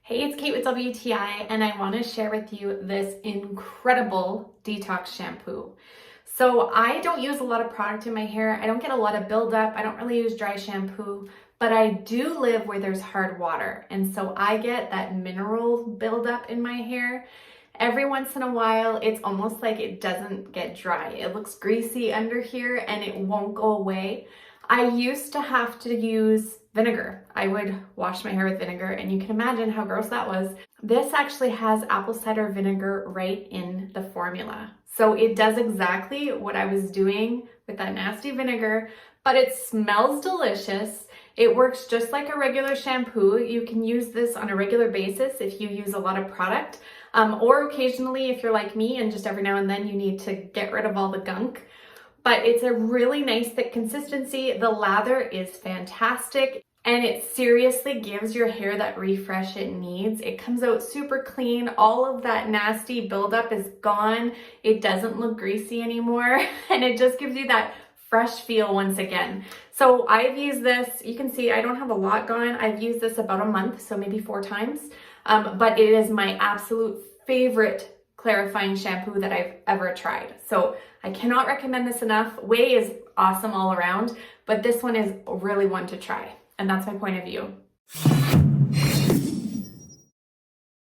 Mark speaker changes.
Speaker 1: Hey, it's Kate with WTI, and I want to share with you this incredible detox shampoo. So I don't use a lot of product in my hair. I don't get a lot of buildup. I don't really use dry shampoo, but I do live where there's hard water. And so I get that mineral buildup in my hair. Every once in a while, it's almost like it doesn't get dry. It looks greasy under here and it won't go away. I used to have to use vinegar. I would wash my hair with vinegar, and you can imagine how gross that was. This actually has apple cider vinegar right in the formula. So it does exactly what I was doing with that nasty vinegar, but it smells delicious. It works just like a regular shampoo. You can use this on a regular basis if you use a lot of product, or occasionally if you're like me and just every now and then you need to get rid of all the gunk. But it's a really nice thick consistency. The lather is fantastic, and it seriously gives your hair that refresh it needs. It comes out super clean. All of that nasty buildup is gone. It doesn't look greasy anymore, and it just gives you that fresh feel once again. So I've used this. You can see I don't have a lot going. I've used this about a month, so maybe 4 times. But it is my absolute favorite clarifying shampoo that I've ever tried. So I cannot recommend this enough. OUAI is awesome all around, but this one is really one to try. And that's my point of view.